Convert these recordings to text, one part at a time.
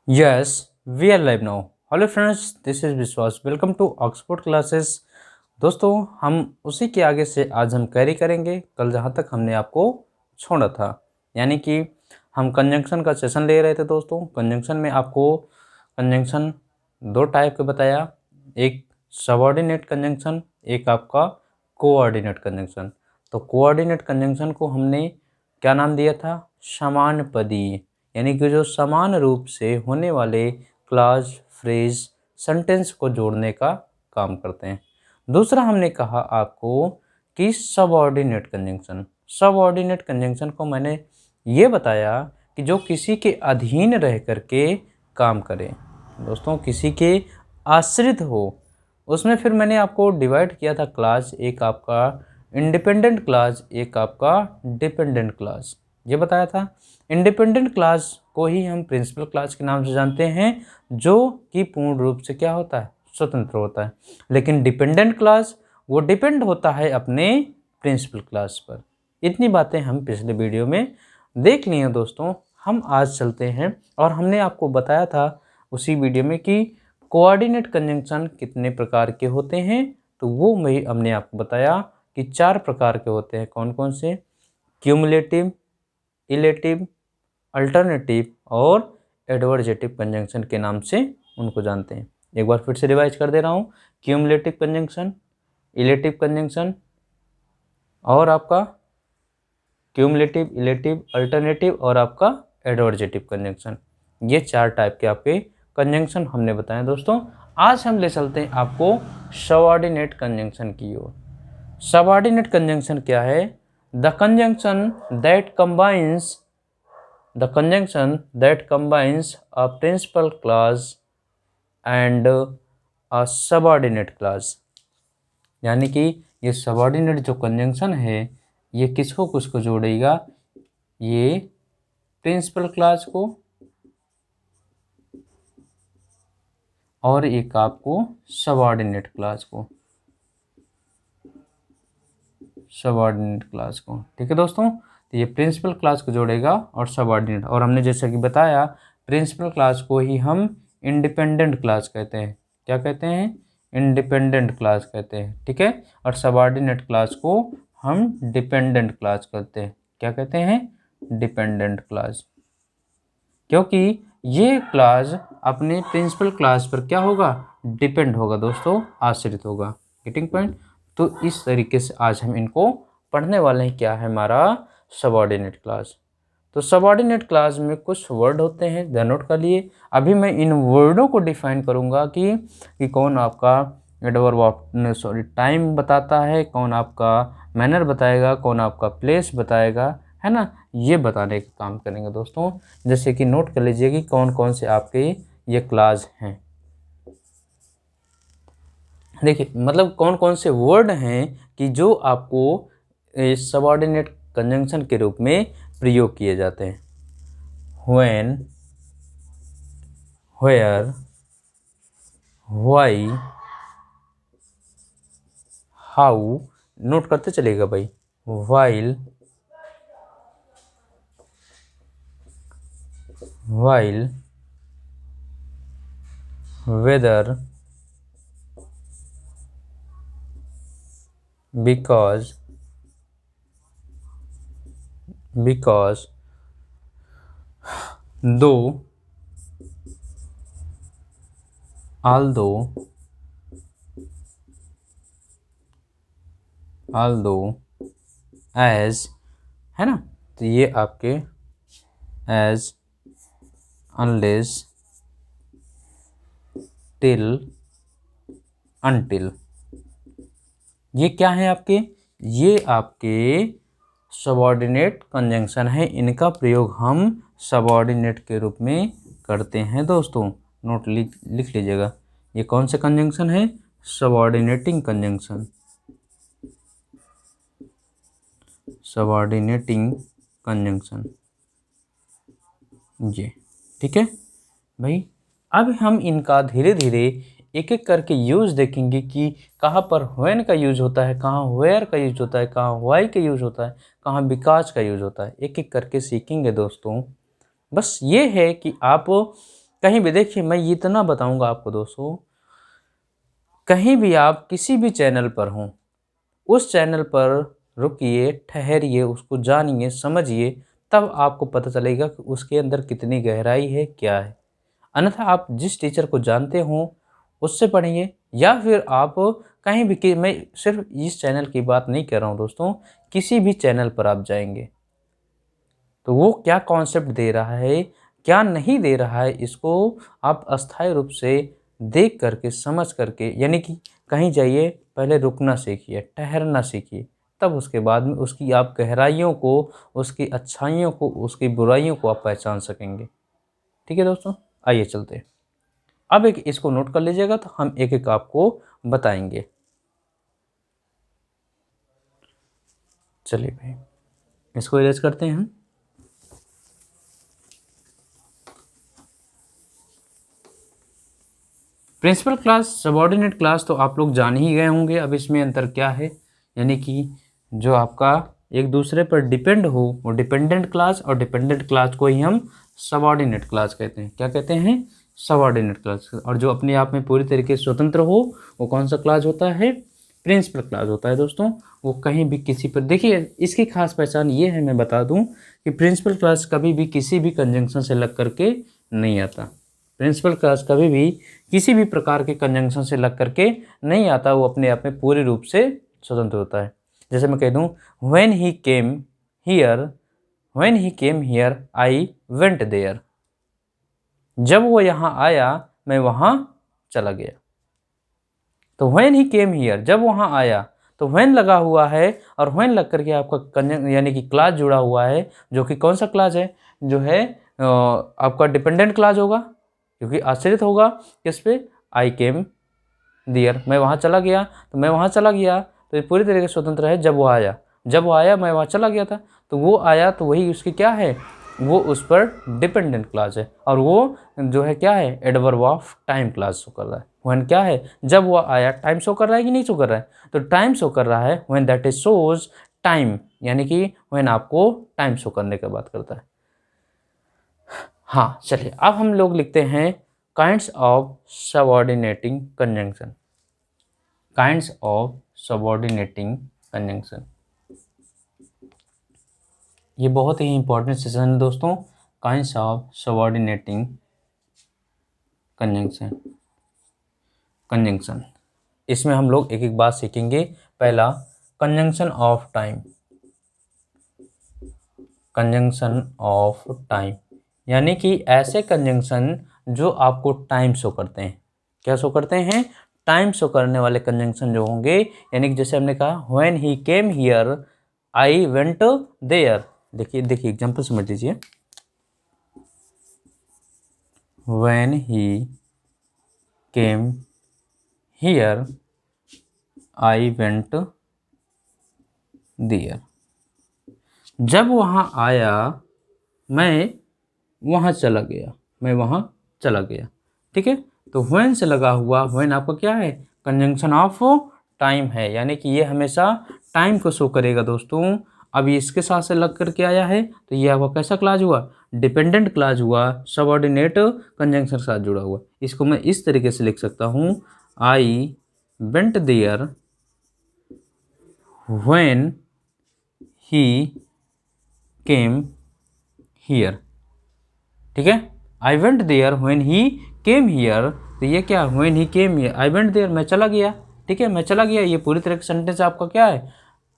Yes, we are live now. Hello friends, this is Vishwas. Welcome to Oxford classes. दोस्तों, हम उसी के आगे से आज हम कैरी करेंगे कल जहाँ तक हमने आपको छोड़ा था. यानी कि हम कंजंक्शन का सेशन ले रहे थे दोस्तों. कंजंक्शन में आपको कंजंक्शन दो टाइप के बताया. एक सबऑर्डिनेट कंजंक्शन, एक आपका कोऑर्डिनेट कंजंक्शन. तो कोऑर्डिनेट कंजंक्शन को हमने क्या नाम दिया था? समानपदी. यानी कि जो समान रूप से होने वाले क्लॉज, फ्रेज, सेंटेंस को जोड़ने का काम करते हैं. दूसरा हमने कहा आपको कि सबऑर्डिनेट कंजंक्शन. सबऑर्डिनेट कंजंक्शन को मैंने ये बताया कि जो किसी के अधीन रह करके काम करे. दोस्तों, किसी के आश्रित हो. उसमें फिर मैंने आपको डिवाइड किया था क्लास. एक आपका इंडिपेंडेंट क्लास, एक आपका डिपेंडेंट क्लास. ये बताया था. इंडिपेंडेंट क्लास को ही हम प्रिंसिपल क्लास के नाम से जानते हैं, जो कि पूर्ण रूप से क्या होता है? स्वतंत्र होता है. लेकिन डिपेंडेंट क्लास वो डिपेंड होता है अपने प्रिंसिपल क्लास पर. इतनी बातें हम पिछले वीडियो में देख लिए हैं दोस्तों. हम आज चलते हैं और हमने आपको बताया था उसी वीडियो में कि कोऑर्डिनेट कंजंक्शन कितने प्रकार के होते हैं. तो वो मैं हमने आपको बताया कि 4 प्रकार के होते हैं. कौन कौन से? क्यूमुलेटिव, इलेटिव, अल्टरनेटिव और एडवर्जेटिव कंजंक्शन के नाम से उनको जानते हैं. एक बार फिर से रिवाइज कर दे रहा हूँ. क्यूमुलेटिव कंजंक्शन, इलेटिव कंजंक्शन और आपका क्यूमुलेटिव, इलेटिव, अल्टरनेटिव और आपका एडवर्जेटिव कंजंक्शन. ये 4 टाइप के आपके कंजंक्शन हमने बताए दोस्तों. आज हम ले चलते हैं आपको सबऑर्डिनेट कंजंक्शन की ओर. सबऑर्डिनेट कंजंक्शन क्या है? The conjunction that combines a principal clause and a subordinate clause. यानी कि ये सबऑर्डिनेट जो कंजंक्शन है ये किसको जोड़ेगा? ये प्रिंसिपल क्लास को और एक आपको सबऑर्डिनेट क्लास को. ठीक है दोस्तों. तो ये प्रिंसिपल क्लास को जोड़ेगा और सबऑर्डिनेट. और हमने जैसा कि बताया प्रिंसिपल क्लास को ही हम इंडिपेंडेंट क्लास कहते हैं. क्या कहते हैं? इंडिपेंडेंट क्लास कहते हैं. ठीक है. और सबऑर्डिनेट क्लास को हम डिपेंडेंट क्लास कहते हैं. क्या कहते हैं? Dependent class. क्योंकि ये क्लास अपने प्रिंसिपल क्लास पर क्या होगा? डिपेंड होगा दोस्तों, आश्रित होगा. Getting point. तो इस तरीके से आज हम इनको पढ़ने वाले हैं. क्या है हमारा? Subordinate class. तो सबऑर्डिनेट क्लास में कुछ वर्ड होते हैं, ध्यान नोट कर लिए. अभी मैं इन वर्डों को डिफाइन करूंगा कि कौन आपका एडवर्ब टाइम बताता है, कौन आपका मैनर बताएगा, कौन आपका प्लेस बताएगा, है ना. ये बताने का काम करेंगे दोस्तों. जैसे कि नोट कर लीजिए कि कौन कौन से आपके ये क्लास हैं. देखिए, मतलब कौन कौन से वर्ड हैं कि जो आपको सबऑर्डिनेट कंजंक्शन के रूप में प्रयोग किए जाते हैं. When, where, why, how. Note करते चलेगा भाई. While, whether, because, though, although, as, है ना. तो ये आपके as, unless, till, until. ये क्या है आपके? ये आपके सबऑर्डिनेट कंजंक्शन है. इनका प्रयोग हम सबऑर्डिनेट के रूप में करते हैं दोस्तों. नोट लिख लीजिएगा. ये कौन से कंजंक्शन है? Subordinating conjunction. जी, ठीक है भाई. अब हम इनका धीरे धीरे एक एक करके यूज़ देखेंगे कि कहाँ पर व्हेन का यूज़ होता है, कहाँ वेयर का यूज़ होता है, कहाँ व्हाई का यूज़ होता है, कहाँ बिकॉज का यूज़ होता है. एक एक करके सीखेंगे दोस्तों. बस ये है कि आप कहीं भी देखिए, मैं इतना बताऊंगा आपको दोस्तों, कहीं भी आप किसी भी चैनल पर हों, उस चैनल पर रुकिए, ठहरिए, उसको जानिए, समझिए, तब आपको पता चलेगा कि उसके अंदर कितनी गहराई है, क्या है। अन्यथा आप जिस टीचर को जानते हो उससे पढ़िए, या फिर आप कहीं भी कि मैं सिर्फ इस चैनल की बात नहीं कर रहा हूँ दोस्तों, किसी भी चैनल पर आप जाएंगे तो वो क्या कॉन्सेप्ट दे रहा है, क्या नहीं दे रहा है, इसको आप अस्थायी रूप से देख करके, समझ करके, यानी कि कहीं जाइए, पहले रुकना सीखिए, ठहरना सीखिए, तब उसके बाद में उसकी आप गहराइयों को, उसकी अच्छाइयों को, उसकी बुराइयों को आप पहचान सकेंगे। ठीक है दोस्तों, आइए चलते हैं। अब एक इसको नोट कर लीजिएगा, तो हम एक एक आपको बताएंगे। चलिए भाई, इसको इरेज करते हैं हम। प्रिंसिपल क्लास, सबऑर्डिनेट क्लास तो आप लोग जान ही गए होंगे। अब इसमें अंतर क्या है, यानी कि जो आपका एक दूसरे पर डिपेंड हो वो डिपेंडेंट क्लास, और डिपेंडेंट क्लास को ही हम सबऑर्डिनेट क्लास कहते हैं। क्या कहते हैं? Subordinate class. और जो अपने आप में पूरी तरीके से स्वतंत्र हो वो कौन सा क्लास होता है? प्रिंसिपल क्लास होता है दोस्तों। वो कहीं भी किसी पर, देखिए इसकी खास पहचान ये है, मैं बता दूं कि प्रिंसिपल क्लास कभी भी किसी भी कंजंक्शन से लग करके नहीं आता। प्रिंसिपल क्लास कभी भी किसी भी प्रकार के कंजंक्शन से लग करके नहीं आता, वो अपने आप में पूरी रूप से स्वतंत्र होता है। जैसे मैं कह दूं, when he came here, when he came here I went there. जब वो यहाँ आया मैं वहाँ चला गया। तो व्हेन ही केम हियर, जब वहाँ आया, तो व्हेन लगा हुआ है, और व्हेन लग करके आपका कंजंक्शन यानी कि क्लास जुड़ा हुआ है, जो कि कौन सा क्लास है? जो है आपका डिपेंडेंट क्लास होगा, क्योंकि आश्रित होगा किस पे? आई केम दियर, मैं वहाँ चला गया, तो मैं वहाँ चला गया, तो ये पूरी तरीके से स्वतंत्र है। जब वो आया, जब वो आया मैं वहाँ चला गया था, तो वो आया तो वही उसकी क्या है? वो उस पर डिपेंडेंट क्लास है। और वो जो है क्या है? Adverb of time class show कर रहा है। व्हेन क्या है? जब वो आया, टाइम शो कर रहा है कि नहीं शो कर रहा है? तो टाइम शो कर रहा है when that is shows time, यानी कि व्हेन आपको टाइम शो करने की बात करता है। हाँ चलिए, अब हम लोग लिखते हैं kinds of subordinating conjunction. Kinds of subordinating conjunction, ये बहुत ही इंपॉर्टेंट सेशन है दोस्तों। Kinds of subordinating conjunction, conjunction इसमें हम लोग एक एक बात सीखेंगे। पहला, conjunction of time. Conjunction of time यानी कि ऐसे कंजंक्शन जो आपको टाइम शो करते हैं। क्या शो करते हैं? टाइम शो करने वाले कंजंक्शन जो होंगे, यानी कि जैसे हमने कहा when he came here I went there. देखिए देखिए एग्जांपल समझ लीजिए। When he came here I went there. जब वहाँ आया मैं वहाँ चला गया, मैं वहाँ चला गया। ठीक है, तो व्हेन से लगा हुआ, व्हेन आपका क्या है? कंजंक्शन ऑफ टाइम है, यानी कि ये हमेशा टाइम को शो करेगा दोस्तों। अब ये इसके साथ से लग करके आया है, तो ये आपका कैसा क्लास हुआ? डिपेंडेंट क्लास हुआ, सबऑर्डिनेट कंजंक्शन के साथ जुड़ा हुआ। इसको मैं इस तरीके से लिख सकता हूँ, I went there when he came here. ठीक है, I went there when he came here, तो ये क्या? When he came here I went there, मैं चला गया। ठीक है, मैं चला गया, ये पूरी तरह से सेंटेंस आपका क्या है?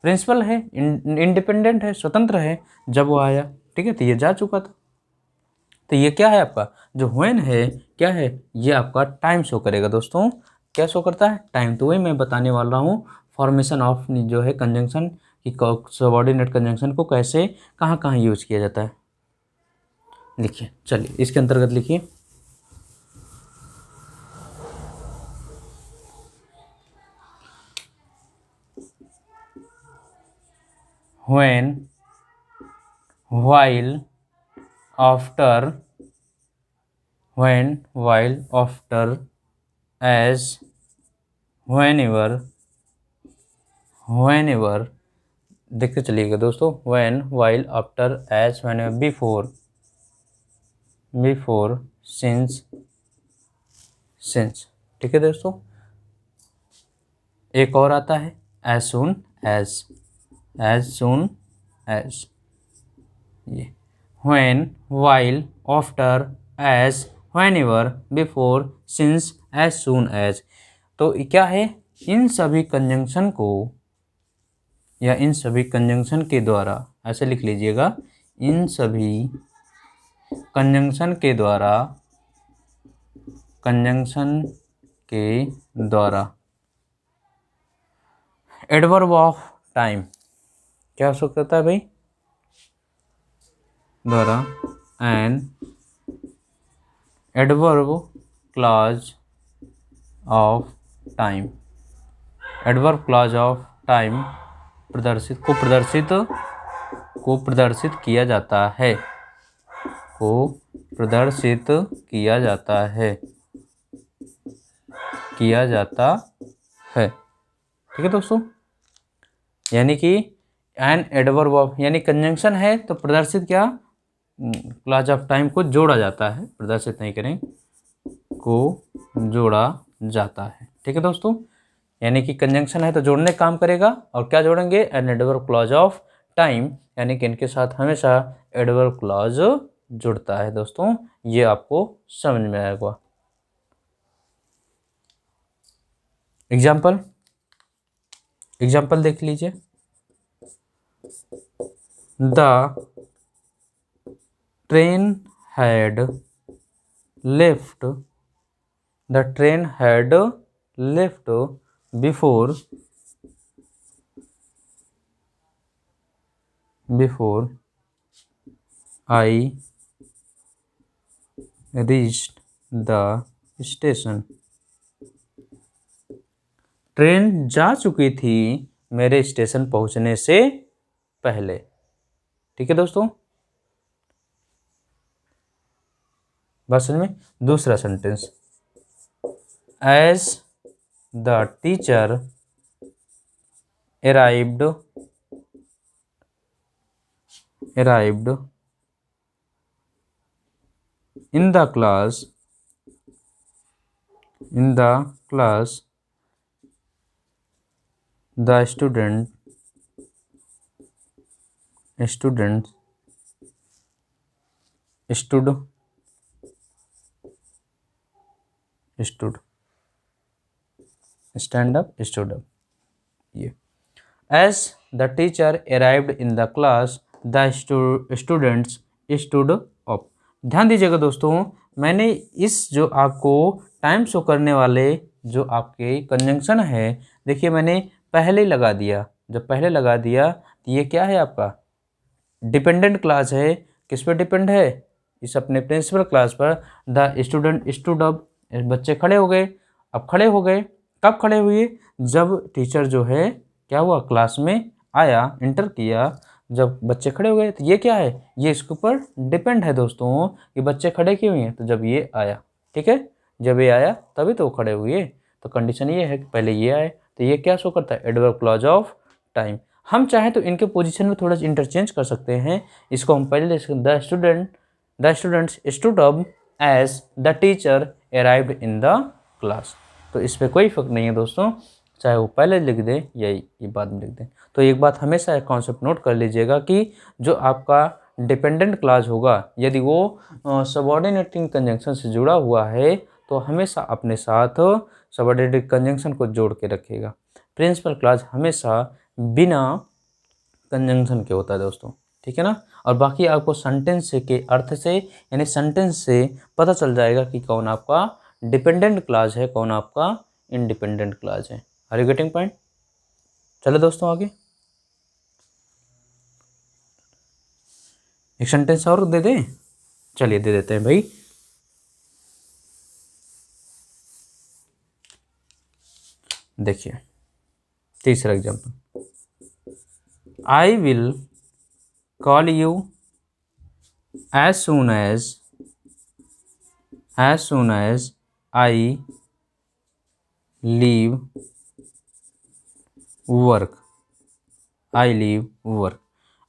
प्रिंसिपल है, इंडिपेंडेंट है, स्वतंत्र है। जब वो आया, ठीक है, तो ये जा चुका था। तो ये क्या है आपका? जो व्हेन है क्या है? ये आपका टाइम शो करेगा दोस्तों। क्या शो करता है? टाइम। तो वही मैं बताने वाला हूँ, फॉर्मेशन ऑफ जो है कंजंक्शन की, सबऑर्डिनेट कंजंक्शन को कैसे कहाँ कहाँ यूज किया जाता है। लिखिए, चलिए इसके अंतर्गत लिखिए। when, while, after, when, while, after, as, whenever, whenever। देखते चलिएगा दोस्तों, when, while, after, as, whenever, before, before, since, since. ठीक है दोस्तों, एक और आता है as soon as, as soon as, ये when, while, after, as, whenever, before, since, as soon as. तो क्या है, इन सभी कंजंक्शन को या इन सभी कंजंक्शन के द्वारा, ऐसे लिख लीजिएगा, इन सभी कंजंक्शन के द्वारा, कंजंक्शन के द्वारा एडवर्ब ऑफ टाइम क्या हो सकता है भाई, द्वारा an adverb clause of time, adverb clause of time को प्रदर्शित किया जाता है, को प्रदर्शित किया जाता है, किया जाता है। ठीक है दोस्तों, यानी कि एन एडवर्ब ऑफ, यानी कंजंक्शन है तो प्रदर्शित क्या, क्लॉज ऑफ टाइम को जोड़ा जाता है, प्रदर्शित नहीं करें, को जोड़ा जाता है। ठीक है दोस्तों, यानी कि कंजंक्शन है तो जोड़ने का काम करेगा, और क्या जोड़ेंगे, an adverb clause of time, यानी कि इनके साथ हमेशा एडवर्ब क्लॉज जुड़ता है। दोस्तों ये आपको समझ में आएगा। एग्जाम्पल देख लीजिए, the train had left, the train had left before I reached the station. Train जा चुकी थी मेरे स्टेशन पहुंचने से पहले। ठीक है दोस्तों, बात समझ में। दूसरा sentence, as the teacher arrived in the class the student stood up। ये as the teacher arrived in the class the students stood up। ध्यान दीजिएगा दोस्तों, मैंने इस जो आपको टाइम शो करने वाले जो आपके कंजंक्शन है, देखिए मैंने पहले लगा दिया। जब पहले लगा दिया तो ये क्या है, आपका डिपेंडेंट क्लास है। किस पर डिपेंड है, इस अपने प्रिंसिपल क्लास पर। द स्टूडेंट स्टूड अप, बच्चे खड़े हो गए। अब खड़े हो गए, कब खड़े हुए, जब टीचर जो है क्या हुआ, क्लास में आया, इंटर किया, जब बच्चे खड़े हो गए। तो ये क्या है, ये इसके ऊपर डिपेंड है दोस्तों, कि बच्चे खड़े क्यों हुए, तो जब ये आया। ठीक है, जब ये आया तभी तो खड़े हुए। तो कंडीशन ये है कि पहले ये आए, तो ये क्या शो करता है, एडवर्ब क्लॉज ऑफ टाइम। हम चाहें तो इनके पोजीशन में थोड़ा इंटरचेंज कर सकते हैं। इसको हम पहले the students stood up as the teacher arrived in the class. तो इस पर कोई फर्क नहीं है दोस्तों, चाहे वो पहले लिख दें या ये बाद में लिख दें। तो एक बात हमेशा एक कॉन्सेप्ट नोट कर लीजिएगा कि जो आपका डिपेंडेंट क्लास होगा, यदि वो सबऑर्डिनेटिंग कंजंक्शन से जुड़ा हुआ है तो हमेशा अपने साथ सबऑर्डिनेटिंग कंजंक्शन को जोड़ के रखेगा। प्रिंसिपल क्लास हमेशा बिना कंजंक्शन के होता है दोस्तों। ठीक है ना, और बाकी आपको सेंटेंस के अर्थ से, यानी सेंटेंस से पता चल जाएगा कि कौन आपका डिपेंडेंट क्लास है, कौन आपका इंडिपेंडेंट क्लास है। Are you getting point. चलो दोस्तों आगे एक सेंटेंस और दे दें, चलिए दे देते हैं भाई। देखिए तीसरा example, I will call you as soon as I leave work.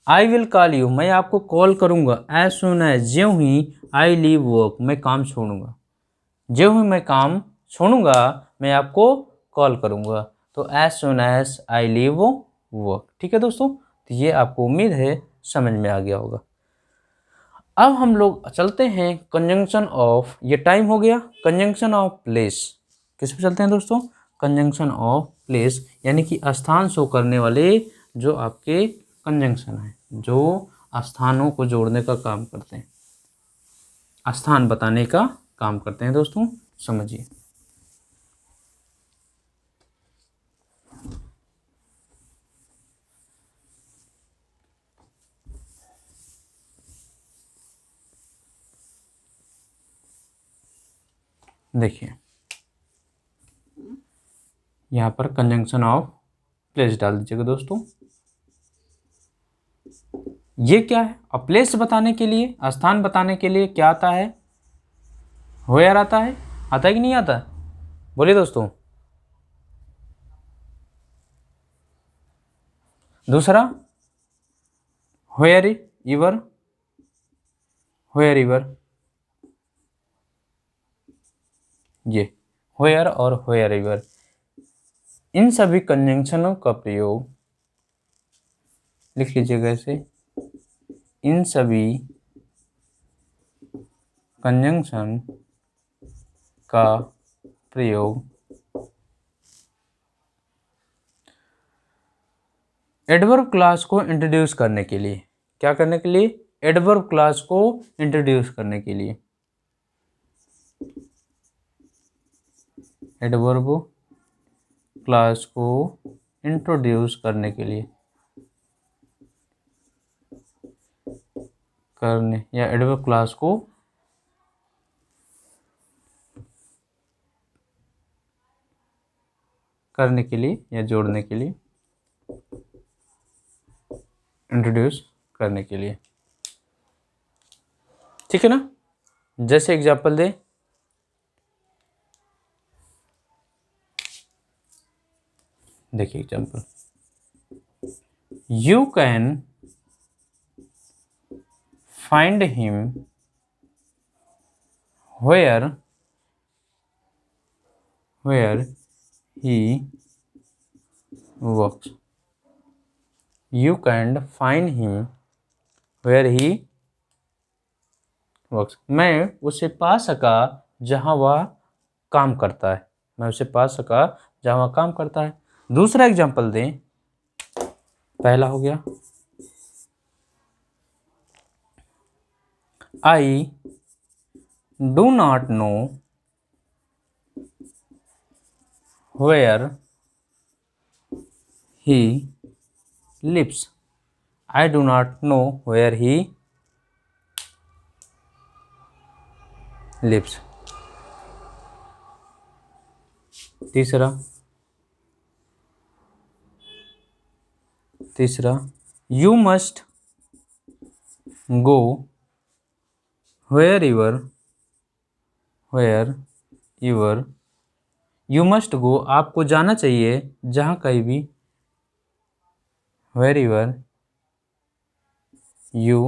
I will call you, मैं आपको कॉल करूंगा, एज सून एज, ज्यों ही, आई लीव वर्क, मैं काम छोड़ूंगा, ज्यों ही मैं काम छोड़ूंगा मैं आपको कॉल करूंगा। तो as soon as I leave work. ठीक है दोस्तों, तो ये आपको उम्मीद है समझ में आ गया होगा। अब हम लोग चलते हैं कंजंक्शन ऑफ, ये टाइम हो गया, कंजंक्शन ऑफ प्लेस। किस पे चलते हैं दोस्तों? कंजंक्शन ऑफ प्लेस, यानी कि स्थान शो करने वाले जो आपके कंजंक्शन हैं, जो स्थानों को जोड़ने का काम करते हैं, स्थान बताने का काम करते हैं दोस्तों। समझिए, देखिए यहाँ पर कंजंक्शन ऑफ प्लेस डाल दीजिएगा दोस्तों। ये क्या है? अब प्लेस बताने के लिए, स्थान बताने के लिए क्या आता है? वेयर आता है। आता है कि नहीं आता? बोलिए दोस्तों। दूसरा वेयर इवर, वेयर इवर, ये वेयर और वेयर इवर, इन सभी कंजंक्शनों का प्रयोग, लिख लीजिएगा ऐसे, इन सभी कंजंक्शन का प्रयोग एडवर्ब क्लास को इंट्रोड्यूस करने के लिए, क्या करने के लिए? एडवर्ब क्लास को इंट्रोड्यूस करने के लिए, एडवर्ब क्लास को इंट्रोड्यूस करने के लिए, करने या एडवर्ब क्लास को करने के लिए या जोड़ने के लिए, इंट्रोड्यूस करने के लिए। ठीक है ना? जैसे एग्जांपल दे, देखिए example, you can find him where he works. You can find him where he works. मैं उसे पा सका जहाँ वह काम करता है, मैं उसे पा सका जहाँ वह काम करता है। दूसरा एग्जांपल दें, पहला हो गया, I do not know where he lives. I do not know where he lives. तीसरा, you must go wherever you must go, आपको जाना चाहिए जहाँ कहीं भी, wherever you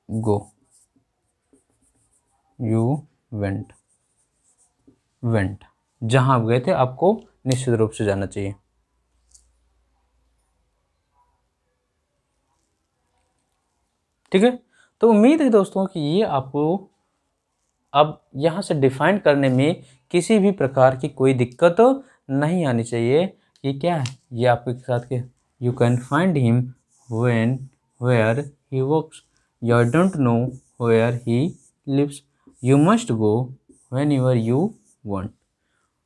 go, you went, जहाँ आप गए थे आपको निश्चित रूप से जाना चाहिए। ठीक है, तो उम्मीद है दोस्तों कि ये आपको अब यहाँ से डिफाइन करने में किसी भी प्रकार की कोई दिक्कत नहीं आनी चाहिए। ये क्या है? ये आपके साथ के, you can find him where he works, you don't know where he lives, you must go whenever you want.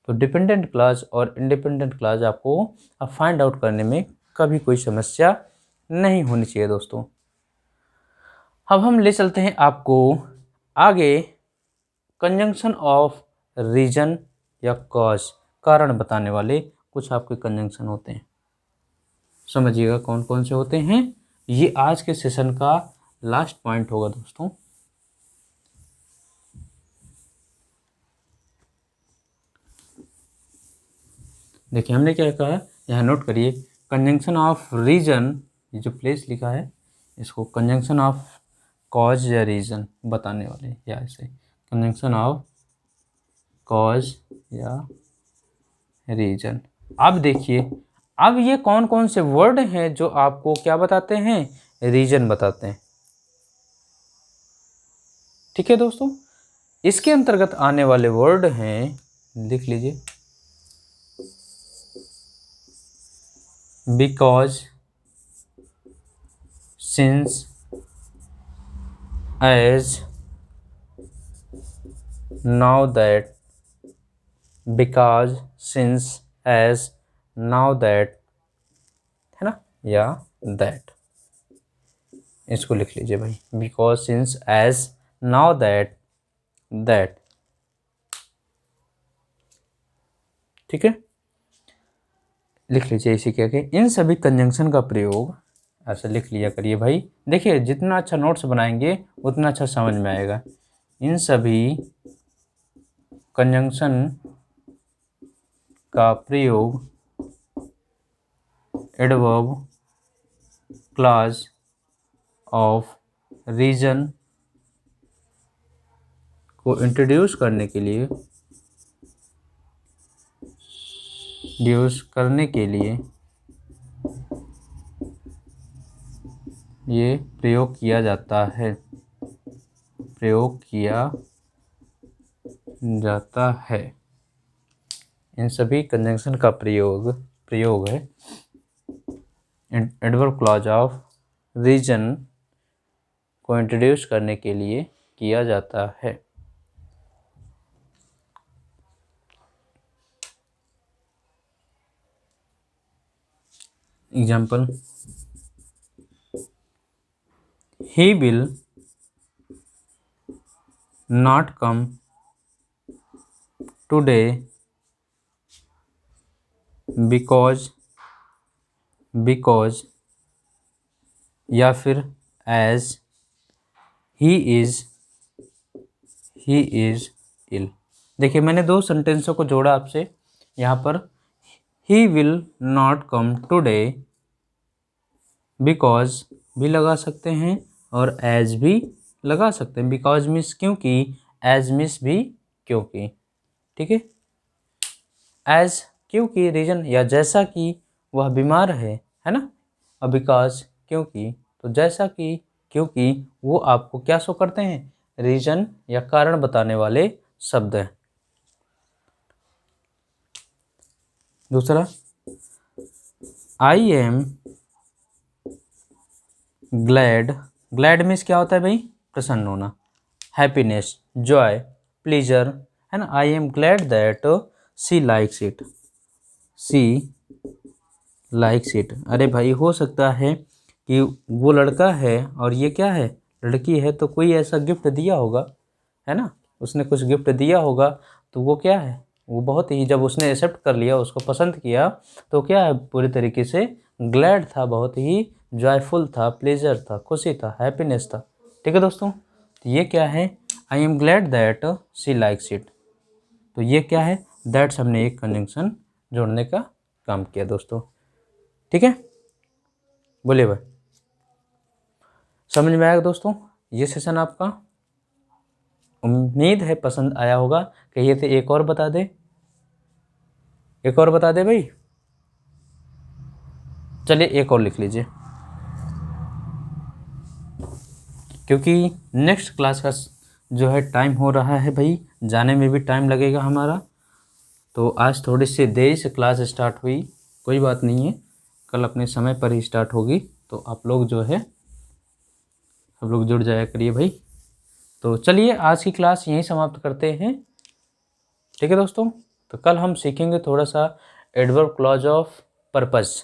तो डिपेंडेंट क्लास और इंडिपेंडेंट क्लास आपको अब फाइंड आउट करने में कभी कोई समस्या नहीं होनी चाहिए दोस्तों। अब हम ले चलते हैं आपको आगे, कंजंक्शन ऑफ रीजन या कॉज, कारण बताने वाले कुछ आपके कंजंक्शन होते हैं। समझिएगा कौन कौन से होते हैं। ये आज के सेशन का लास्ट पॉइंट होगा दोस्तों। देखिए हमने क्या कहा, यहाँ नोट करिए, कंजंक्शन ऑफ रीजन, ये जो प्लेस लिखा है, इसको कंजंक्शन ऑफ कॉज या रीज़न बताने वाले, या ऐसे कंजंक्शन ऑफ कॉज या रीजन। अब देखिए, अब ये कौन कौन से वर्ड हैं जो आपको क्या बताते हैं, रीजन बताते हैं। ठीक है दोस्तों, इसके अंतर्गत आने वाले वर्ड हैं, लिख लीजिए, because, since, as, now that, because, since, as, now that, है ना, या दैट। इसको लिख लीजिए भाई, because, since, as, now that, that. ठीक है, लिख लीजिए इसी के आगे। इन सभी कंजंक्शन का प्रयोग ऐसे लिख लिया करिए भाई। देखिए, जितना अच्छा नोट्स बनाएंगे उतना अच्छा समझ में आएगा। इन सभी कंजंक्शन का प्रयोग एडवर्ब क्लॉज ऑफ रीजन को इंट्रोड्यूस करने के लिए ये प्रयोग किया जाता है, इन सभी कंजंक्शन का प्रयोग है एडवर्ब क्लॉज ऑफ रीजन को इंट्रोड्यूस करने के लिए किया जाता है। Example, he will not come today because या फिर as he is ill। देखिए, मैंने दो सेंटेंसों को जोड़ा आपसे। यहाँ पर he will not come today because भी लगा सकते हैं और as भी लगा सकते हैं। because मीन्स क्योंकि, as मीन्स भी क्योंकि। ठीक है, as क्योंकि, रीजन या जैसा कि वह बीमार है ना, और बिकॉज क्योंकि, तो जैसा कि, क्योंकि, वो आपको क्या शो करते हैं, रीजन या कारण बताने वाले शब्द हैं। दूसरा, I am glad. Glad means क्या होता है भाई, प्रसन्न होना, हैप्पीनेस, जॉय, प्लीजर, है ना। I am glad that she likes it, अरे भाई, हो सकता है कि वो लड़का है और ये क्या है, लड़की है, तो कोई ऐसा गिफ्ट दिया होगा, है ना, उसने कुछ गिफ्ट दिया होगा, तो वो क्या है, वो बहुत ही, जब उसने एक्सेप्ट कर लिया, उसको पसंद किया, तो क्या है, पूरी तरीके से ग्लैड था, बहुत ही जॉयफुल था, प्लेजर था, खुशी था, हैप्पीनेस था। ठीक है दोस्तों, तो ये क्या है, I am glad that she likes it. तो ये क्या है, दैट्स हमने एक कंजंक्शन जोड़ने का काम किया दोस्तों। ठीक है, बोलिए भाई, समझ में आएगा दोस्तों ये सेशन आपका? उम्मीद है पसंद आया होगा। कहिए थे एक और बता दे, भाई। चलिए एक और लिख लीजिए, क्योंकि नेक्स्ट क्लास का जो है टाइम हो रहा है भाई, जाने में भी टाइम लगेगा हमारा। तो आज थोड़ी सी देरी से क्लास स्टार्ट हुई, कोई बात नहीं है, कल अपने समय पर ही स्टार्ट होगी। तो आप लोग जो है सब लोग जुड़ जाया करिए भाई। तो चलिए आज की क्लास यहीं समाप्त करते हैं। ठीक है दोस्तों, तो कल हम सीखेंगे थोड़ा सा एडवर्ब क्लॉज ऑफ पर्पस।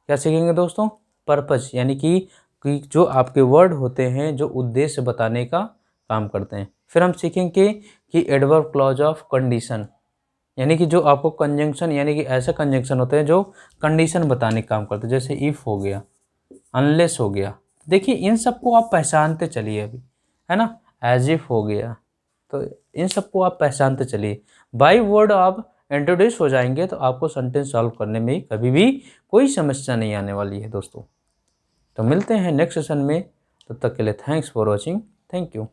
क्या सीखेंगे दोस्तों? पर्पस, यानी कि जो आपके वर्ड होते हैं जो उद्देश्य बताने का काम करते हैं। फिर हम सीखेंगे कि एडवर्ब क्लॉज ऑफ कंडीशन, यानी कि जो आपको कंजंक्शन, यानी कि ऐसे कंजंक्शन होते हैं जो कंडीशन बताने का काम करते हैं, जैसे इफ़ हो गया, अनलेस हो गया। देखिए, इन सबको आप पहचानते चलिए अभी, है ना। एज इफ हो गया, तो इन सबको आप पहचानते चलिए। बाई वर्ड आप इंट्रोड्यूस हो जाएंगे तो आपको सेंटेंस सॉल्व करने में कभी भी कोई समस्या नहीं आने वाली है दोस्तों। तो मिलते हैं नेक्स्ट सेशन में। तब तक के लिए thanks for watching. Thank you.